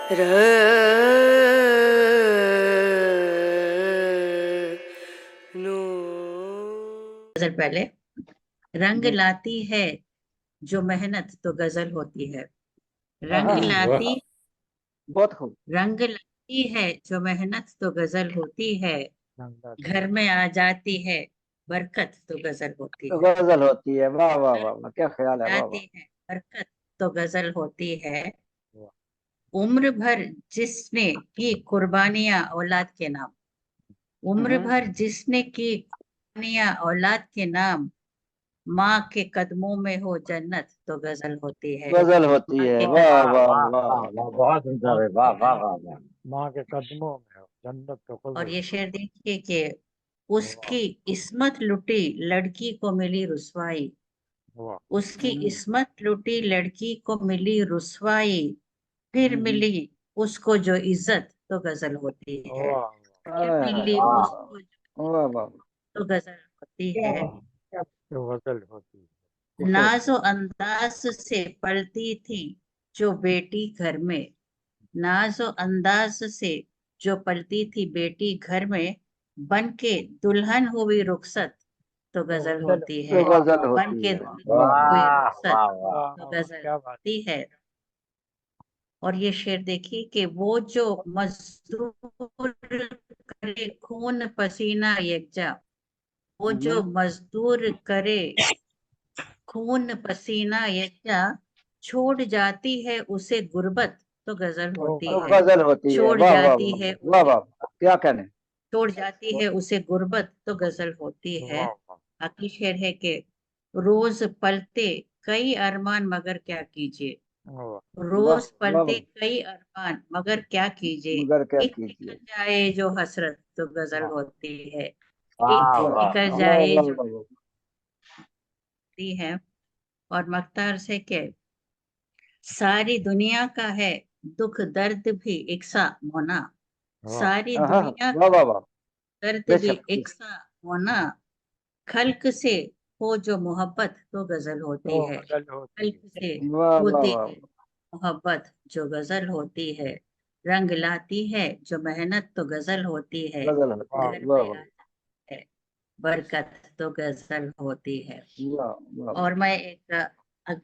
गजल पहले। रंग लाती है जो मेहनत तो गजल होती है। रंग लाती बहुत खूब। रंग लाती है जो मेहनत तो गजल होती है। घर में आ जाती है बरकत तो गजल होती तो है। गजल होती है। वाह वाह घर वाह वाह, क्या ख्याल है। वाह वाह जाती है बरकत तो गजल होती है। वाह। उम्र भर जिसने की कुर्बानियां औलाद के नाम। उम्र भर जिसने की कुर्बानियां औलाद के नाम। माँ के कदमों में हो जन्नत तो गजल होती है। गजल होती माँ है। के वाह कदमों वाह वाह वाह वाह वाह। वाह, बहुत सुंदर है। वाह वाह वाह वाह। माँ के कदमों में हो जन्नत तो खुद और है। ये शेर देखिए कि उसकी इस्मत लुटी लड़की को मिली रुसवाई। वाह उसकी इस्मत लुटी लड़की को मिली रुसवाई। फिर मिली उसको जो इज्जत तो गजल होती है। वाह फिर मिली वाह उसको जो वाह वाह। तो गजल होती है। तो गजल होती है। नाजो अंदाज से पलती थी जो बेटी घर में। नाजो अंदाज से जो पलती थी बेटी घर में। बन के दुल्हन हुई रुखसत तो गजल होती तो है। गजल बन होती के है। दुल्हन वाह हुई वाह रुखसत वाह वाह। वाह तो वाह, गजल क्या बात। होती है। और ये शेर देखिए कि वो जो मजदूर करे खून पसीना यकजा। वो जो मजदूर करे खून पसीना यकजा। छोड़ जाती है उसे गुर्बत तो गजल होती तो है। गजल होती है। छोड़ वाह वाह जाती वाह है वाह उसे वाह। क्या कहने। छोड़ जाती है उसे गुर्बत तो गजल होती है। वाह वाह बाकी शेर है कि रोज पलते कई अरमान मगर क्या कीजिए। वाह वाह रोज वाह पलते वाह। कई अरमान मगर क्या कीजिए। मगर क्या एक निकल कीजिए। जाए जो हसरत तो गजल वाह होती है। एक वाह वाह वाह निकल वाह। वाह जाए वाह जो वाह। होती है। और मख्तार से के सारी दुनिया का है दुख दर्द भी एक सा होना। वाह सारी हाँ हाँ, दुनिया वाह वाह का वाह। दर्द भी बेशक एक सा होना। खल्क से हो जो मोहब्बत तो गजल होती तो है। गजल होती खल्क है। से वाह वाह होती वाह। है मोहब्बत जो गजल होती है। रंग लाती है जो मेहनत तो गजल होती है। गजल होती वाह है। घर वाह में वाह आ जाती है बरकत तो गजल होती है। वाह वाह। और मैं एक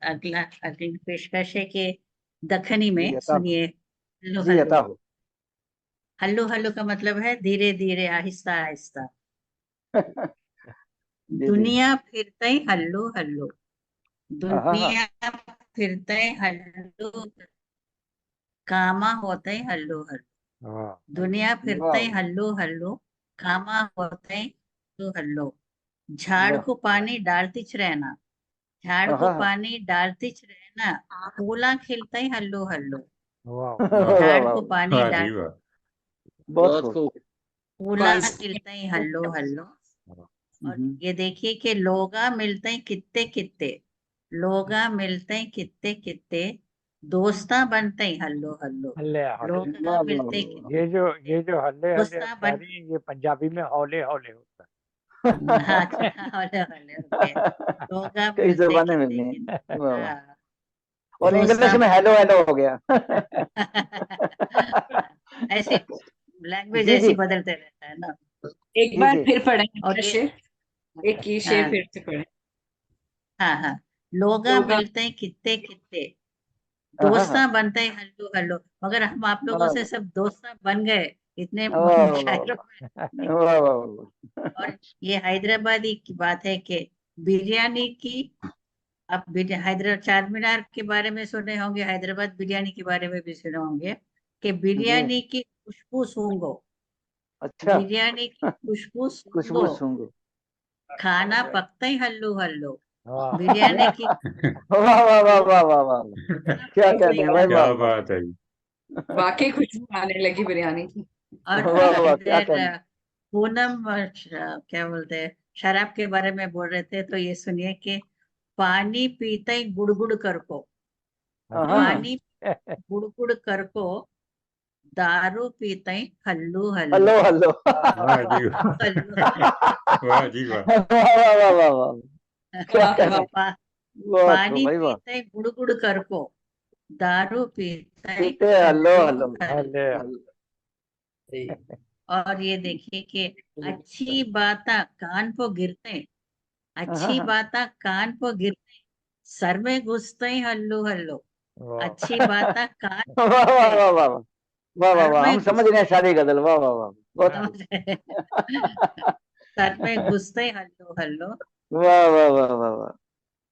अगला अगली पेशकश है कि दखनी जी में अता हो। सुनिए। हल्लो जी हल्लो। अता हो। हल्लो हल्लो का मतलब है धीरे धीरे आहिस्ता आहिस्ता। जी जी। दुनिया फिरते ही हल्लो हल्लो। हाँ हाँ हाँ। दुनिया फिरते ही हल्लो। कामा होते ही हल्लो हल्लो। वाह दुनिया वाह फिरते ही हल्लो हल्लो। कामा होते ही हल्लो हल्लो। झाड़ वाह को पानी डालती रहना। झाड़ हाँ को हाँ हाँ। पानी डालती रहना। फूला खिलते ही हल्लो हल्लो। वाह वाह वाह झाड़ वाह को वाह। पानी वाह जी डाल वाह। बहुत बहुत खूब। खूब। फूला खिलते ही हल्लो हल्लो। वाह, और ये देखिए कि लोगा मिलते हैं कित्ते कित्ते। लोगा मिलते हैं कित्ते कित्ते। दोस्ता बनते हैं हल्लो हल्लो। हल्ले हल्ले। लोगा वाह वाह मिलते हैं वाह। कित्ते कित्ते। ये जो हल्ले हल्ले दोस्ता आप कह बन रही हैं, ये पंजाबी में हौले हौले होता हाँ अच्छा हल्लो हल्लो होते हैं। लोगा कई मिलते हैं जबाने कित्ते मिलनी कित्ते। है। वाह वाह। हाँ और इंग्लिश दोस्ता में हेलो हेलो हो गया। ऐसे लैंग्वेज जी ऐसी जी बदलते रहता है ना। एक जी बार जी। फिर पढ़ेंगे और क्या ये शेर? एक ही शेर हाँ फिर से पढ़ें। हाँ हाँ। लोगा लोग मिलते हैं कित्ते कित्ते। हाँ हाँ हाँ। दोस्ता बनते हैं हल्लो हल्लो। मगर हम आप लोगों वाह से सब दोस्ता बन गए इतने वाह शायरों में नहीं। वाह वाह वाह। और ये हैदराबादी की बात है कि बिरयानी की आप हैदराबाद चार मीनार के बारे में सुने होंगे। हैदराबाद बिरयानी के बारे में भी सुने होंगे कि जी। बिरयानी की खुशबू सूंघो। अच्छा। बिरयानी की खुशबू खुशबू सूंघो। सूंघो। खाना पकते ही हल्लो हल्लो। वाह बिरयानी की वाह वाह वाह वो वाह वाह वाह। खाना क्या पकते ही कहने भाई। क्या वाह हल्लो। वाह बात है जी। वाकई खुशबू आने लगी बिरयानी की। और वाह वाह। क्या इधर कहने। पूनम क्या बोलते हैं शराब के बारे में बोल रहे थे तो ये सुनिए कि पानी पीते ही गुड़गुड़ कर को। हाँ हाँ। पानी गुड़गुड़ कर को। दारू पीते ही हल्लू हल्लो। Hello hello. वाह जी वाह। हल्लू वाह जी वाह। वाह वाह वाह वाह वाह। क्या वाह वाह। कहने। बहुत खूब पानी भाई वाह। पीते ही गुड़गुड़ कर को। दारू पीते पीते हल्लो हल्लो हल्ले और ये देखिए कि अच्छी बातें कान को गिरते, अच्छी बातें कान को गिरते, सर में घुसते ही हल्लू हल्लो। वाह अच्छी बातें कान वाह को वाह गिरते, वाह वाह वाह वाह सर वाह, में हम समझ रहे हैं घुसते, सारी गजल। वाह वाह वाह, बहुत हाँ, समझ रहे हैं? सर में घुसते ही हल्लो हल्लो। वाह वाह वाह वाह वाह,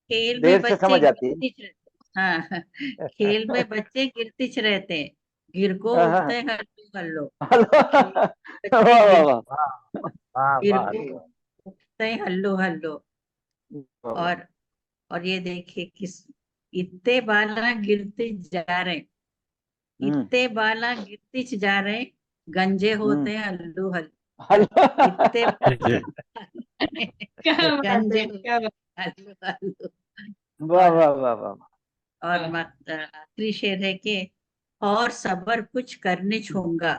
खेल में देर से बच्चे समझ आती है। गिरतिच रहते, हाँ, खेल में बच्चे गिरतिच रहते हैं, गिर को हाँ, उठते हाँ, हैं हल्लो हल्लो। खेल वाह में बच्चे वाह गिर वाह वाह गिर वाह को उठते हैं हल्लो हल्लो। वाह वाह। और ये देखिए किस, इतने बाला गिरते जा रहे, हम्म इतने बाला गिरते जा रहे, गंजे हम्म होते हैं हल्लू हल्लू। हल्लो इतने क्या बात गंजे है, होते क्या बात। हैं हल्लू हल्लू। वाह और वाह वाह वाह और आखिरी शेर है कि और सबर कुछ करने छूंगा,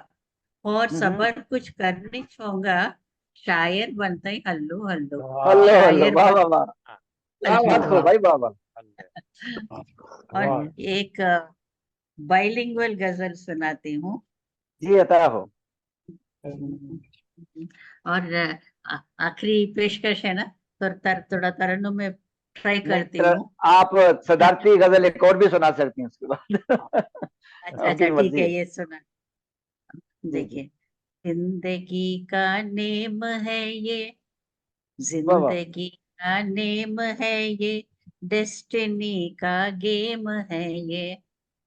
और हम्म, सबर कुछ करने छूंगा, शायर बनते ही हल्लू हल्लू। हल्लो वाह हल्लो, शायर वाह बन वाह वाह, क्या हल्लू बात हो हल्लू। भाई, वाह वाह। हल्ले और वाह एक बाइलिंगुअल गजल सुनाती हूँ। जी अता हो। और आखिरी पेशकश है ना, तो थोड़ा तरन्नुम में ट्राई नहीं करती हूँ। आप सदारती गजल एक और भी सुना सकती हैं उसके बाद। अच्छा अच्छा आपकी ठीक मर्जी है, है। ये सुना। जी जी, देखिए, जिंदगी का नेम है ये, वाह वाह जिंदगी का नेम है ये, डेस्टिनी का गेम है ये,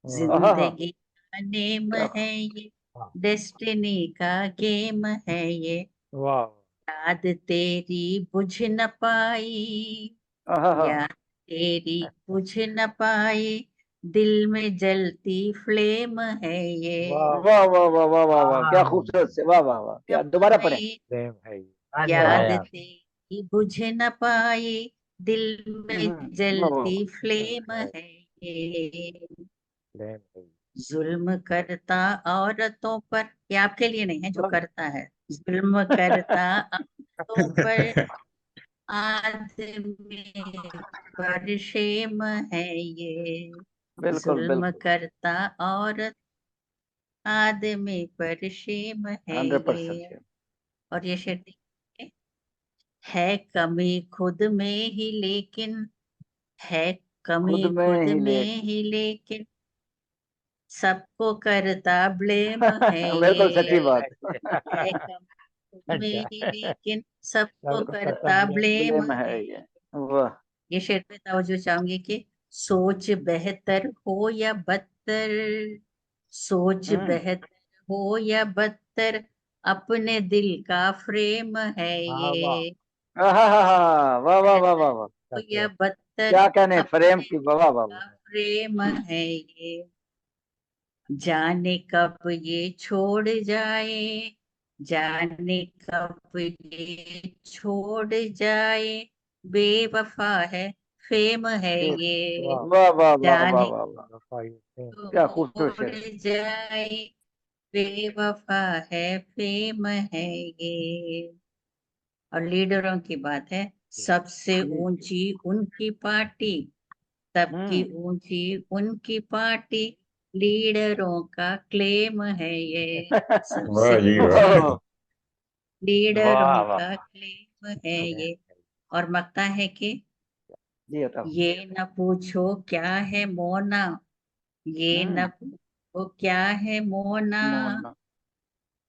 हाँ हाँ, जिंदगी का नेम क्या है ये, डेस्टिनी का गेम है ये, वाह याद तेरी बुझ न पाई, हाँ हाँ, याद तेरी बुझ न पाई, दिल में जलती फ्लेम है ये, वाह वाह वाह वाह वाह वाह वाह, क्या वाह खूबसूरत से, वाह वाह वाह, न क्या, दोबारा पढ़ें। पाई, प्रेम है ये याद वाह तेरी बुझ न पाई, दिल में वाह वाह जलती वाह, फ्लेम है ये, प्रेम है जुल्म करता औरतों पर, ये आपके लिए नहीं है जो वाह, करता है, जुल्म करता औरतों पर, आदमी पर शेम है ये, बिल्कुल जुल्म बिल्कुल, करता औरत, आदमी पर शेम है 100% ये। और ये शेर देखिए, है कमी खुद में ही लेकिन, है खुद कमी में खुद ही में लेकिन। ही लेकिन, सबको करता ब्लेम है बिल्कुल ये, सच्ची बात। है कमी खुद में अच्छा ही लेकिन, सबको सबको खत्म करता ब्लेम ब्लेम है है ये, ये। वाह। ये शेर पे तवज्जो चाहूंगी कि सोच बेहतर हो या बदतर, सोच हम्म, बेहतर हो या बदतर, अपने दिल का फ्रेम है हाँ वाह ये, हाँ हाँ हाँ, वाह वाह वाह बेहतर वाह वाह, हो सच या है बदतर, क्या कहने फ्रेम अपने की, वाह दिल वाह वाह वाह। का फ्रेम है ये, जाने कब ये छोड़ जाए, जाने कब ये छोड़ जाए, बेवफा है फेम है फिर, ये, वाह वाह वाह वाह वाह जाने वाह वाह, वफाई प्रेम क्या खूबसूरत छोड़ शेर है। जाए, बेवफा है फेम है ये। और लीडरों की बात है, सबसे जी जी, ऊंची उनकी पार्टी, सबकी हम्म, ऊंची उनकी पार्टी, लीडरों का क्लेम है ये, सबसे वाह जी वाह। वाह ऊंची लीडरों वाह वाह, का क्लेम है प्रेम ये। और मकता है कि जी बताओ। ये न पूछो क्या है मोना, ये न हम्म, पूछो क्या है मोना, मोना,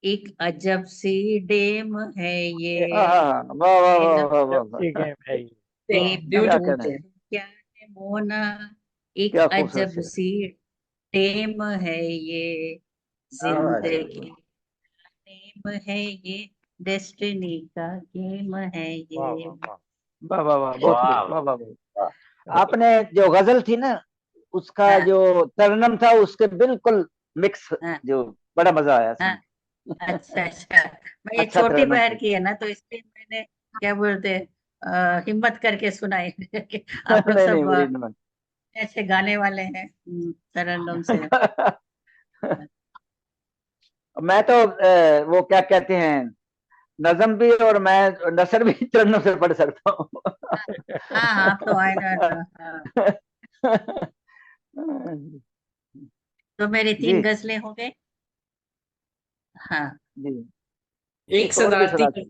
एक अजब सी डेम है ये, हाँ, वाह वाह ये वाह न वाह वाह जब की वाह, गेम है ये ये क्या ब्यूटीफुल कहने, पूछो क्या है मोना, एक क्या खूबसूरत अजब शेर। सी टेम है ये, वाह जी जिंदगी नेम है ये, डेस्टिनी का गेम है वाह ये। वाह वाह वाह वाह वाह, बहुत वाह खूब, वाह वाह वाह। वाह। आपने जो गजल थी ना, उसका हाँ जो तरनम था उसके बिल्कुल मिक्स, हाँ जो बड़ा मजा आया हाँ, सुन। अच्छा अच्छा, मैं ये अच्छा छोटी तरनम बहन थी। की है ना, तो इसलिए मैंने क्या बोलते हैं, हिम्मत करके सुनाई कि आप लोग नहीं नहीं, सब मेरी नमन। अच्छे गाने वाले हैं, तरन्नुम से। मैं तो वो क्या कहते हैं, नजम भी और मैं नसर भी तरन्नुम से पढ़ सकता हूँ। हाँ हाँ, आप तो आए ना, हाँ। तो मेरे जी 3 गजलें हो गए। हाँ, जी। एक और भी सदारती सुनाती,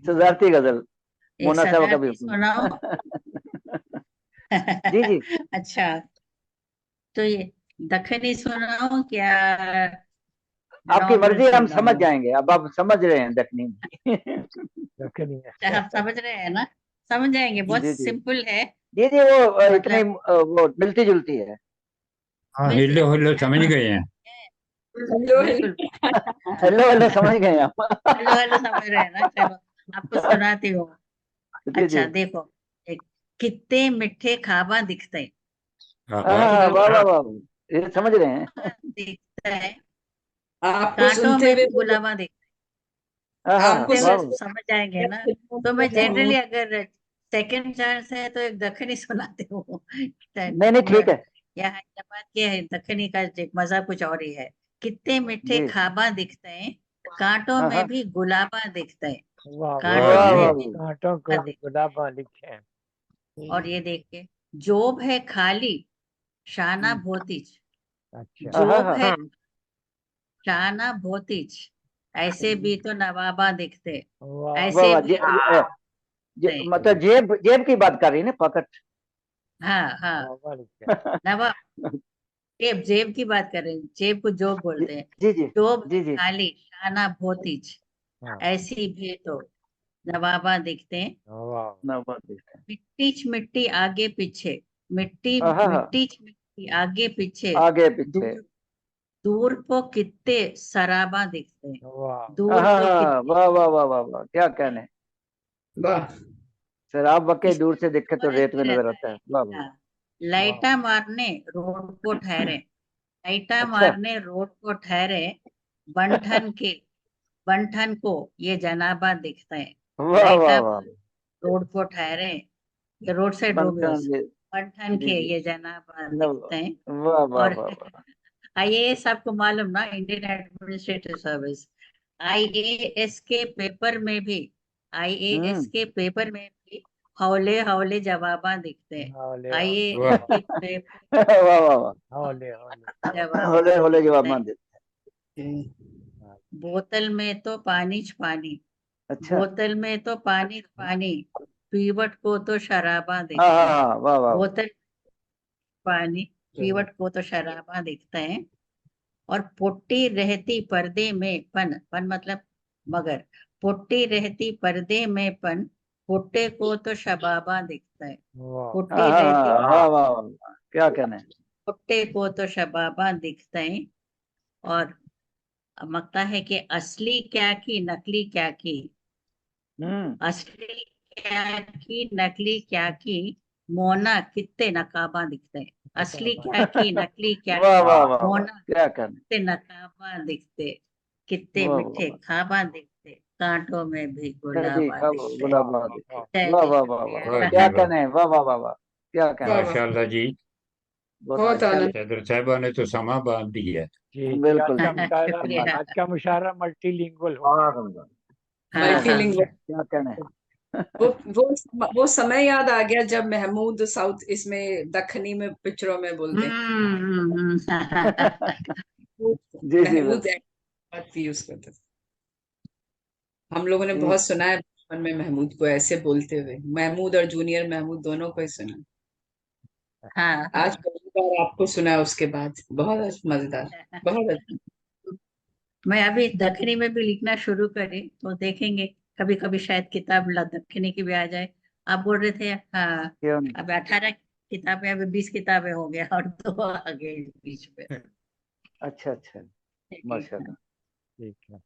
सजारती गजल एक मोना साहब का भी सदारती सुनाओ। जी जी। अच्छा, तो ये दखनी सुनाओ क्या आपकी नॉर्मल मर्जी, हम समझ सुनाओ? जाएंगे। अब आप समझ रहे हैं दखनी। दखनी है। अच्छा, आप समझ रहे हैं ना? समझ जाएंगे, बहुत जी जी सिंपल है। जी जी। वो इतनी मतलब वो मिलती जुलती है। हाँ, मिलती हिलो हिलो समझ हाँ, गए हैं। हेलो बिल्कुल। हेलो हेलो समझ गए हम। हेलो हेलो समझ रहे हैं ना? चलो, आपको सुनाती हूँ। जी जी। अच्छा देखो, एक कितने मिठे खाबा दिखते हैं। हाँ हाँ। हाँ वाह वाह कितने वाह, ये समझ रहे हैं। दिखता है, आपको कांटों सुनते में हुए भी गुलाबा दिखता हाँ है। हाँ आपको सुनते वाह हुए वाह। समझ जाएंगे ना? तो मैं जनरली महमूद अगर सेकंड चांस है तो एक दखनी सुनाती हूँ। नहीं नहीं ठीक है। यहाँ हैदराबाद के दखनी का एक मजा कुछ और ही है। कितने मीठे जी खाबा दिखते हैं, कांटों हाँ में हाँ भी गुलाबा दिखते हैं। वाह वाह कांटों जी वाह में वाह। वाह भी कांटों गुलाबा को भी दिखते गुलाबा लिखे हैं। हैं। और ये देखिए, जोब है खाली शाना भोतिज। अच्छा। हाँ हाँ जोब हाँ है शाना भोतिज, ऐसे भी तो नवाबा दिखते, वाह वाह ऐसे वाह। भी दिखते। मतलब जेब जेब की बात कर रही है ना, पॉकेट। हाँ हाँ, नवाबा लिखे हैं। नवाब। जेब जेब की बात कर रहे हैं, जेब को जोब जी बोलते हैं। जी जी जोब है जी जी। खाली शाना भोतिज, हाँ ऐसी भी तो नवाबा दिखते हैं। वाह ना बात देखते हैं। मिट्टी मिट्टी आगे पीछे, मिट्टी हाँ हाँ हाँ, मिट्टी मिट्टी आगे पीछे, आगे पीछे। दूर दूर को कितने सराबा दिखते हैं। वाह हाँ दूर हाँ को हाँ, कितने वाह वाह वाह वाह वाह, क्या कहने। वाह शराब बके दूर इसमें से देखे तो और एक रेत में भी नजर रहता आता है। है। वाह वाह। हाँ, वाह लाइटा मारने रोड को ठहरे, लाइटा अच्छा मारने रोड को ठहरे, बंठन के बंठन को ये जनाबा दिखते हैं। वाह वाह लाइटा वाह। रोड को ठहरे, ये रोड साइड बनता रोमियोस, जी बंठन जी के जी। ये जनाबा न- दिखते हैं। वाह वाह और वाह वाह। आईएएस आपको मालूम ना, इंडियन एडमिनिस्ट्रेटिव सर्विस, आईएएस के पेपर में भी, आईएएस हम्म। के पेपर में भी हौले हौले जवाबा दिखते हैं। हौले आईएएस वाह के पेपर वाह वाह वाह। हौले हौले। जवाबा होले होले जवाब दिखते हैं। मान देते। हाँ, बोतल में तो पानी पानी, अच्छा। बोतल में तो पानी पानी, पीवट को तो शराबा हाँ दिखते हाँ हैं। हाँ वाह वाह वाह। बोतल पानी, पीवट को तो शराबा दिखते हैं। और पुट्टी रहती पर्दे में पन, पन मतलब मगर, पुट्टी रहती पर्दे में पन, पुट्टे को तो शबाबा दिखता है। वाह हाँ पुट्टी हाँ रहती हाँ वाह वाह वाह वाह, क्या कहने। पुट्टे को तो शबाबा दिखता है। और अब लगता है कि असली क्या की नकली क्या की, हम्म। असली क्या की नकली क्या की, मोना कितने नकाबा दिखते हैं। असली क्या की नकली क्या वाह की, वाह वाह वाह, मोना क्या कहने। कितने नकाबा दिखते, कितने वाह वाह मीठे वाह। खाबा दिखते, कांटों में भी मैं भी गुलाबा अब दिखते। गुलाब वाह बना वाह देखे। वाह। जय वाह जय वाह वाह वाह वाह, वाह शुक्रिया। जी क्या वाह। कहने। वाह वाह वाह वाह, क्या कहने। वाह वाह माशाल्लाह जी। बहुत बहुत अच्छा। आनंद सदर साहबा ने तो समा बांध दी है। जी जी, आज बिल्कुल का जी। मुशायरा, शुक्रिया। आज का मुशायरा मल्टीलिंगुअल हो हाँ गया। समझा। हाँ हाँ मल्टीलिंगुअल। क्या कहने। वो वो वो समय याद आ गया जब महमूद साउथ इसमें दखनी में पिक्चरों में बोलते हैं। जी जी महमूद बिल्कुल। बात थी उसको तो हम लोगों ने ठीक। बहुत सुना है बचपन में महमूद को ऐसे बोलते हुए, महमूद और जूनियर महमूद दोनों को ही सुना। हाँ आज हाँ। पहली बार आपको सुना उसके बाद, बहुत मजेदार, बहुत अच्छा। मैं अभी दखनी में भी लिखना शुरू करी तो देखेंगे, कभी कभी शायद किताब दखनी की भी आ जाए। आप बोल रहे थे हाँ, क्यों नहीं। अब 18 किताबें, अभी 20 किताबें हो गया और 2 आ गए बीच में। अच्छा अच्छा। ठीक है। माशाल्लाह। ठीक है।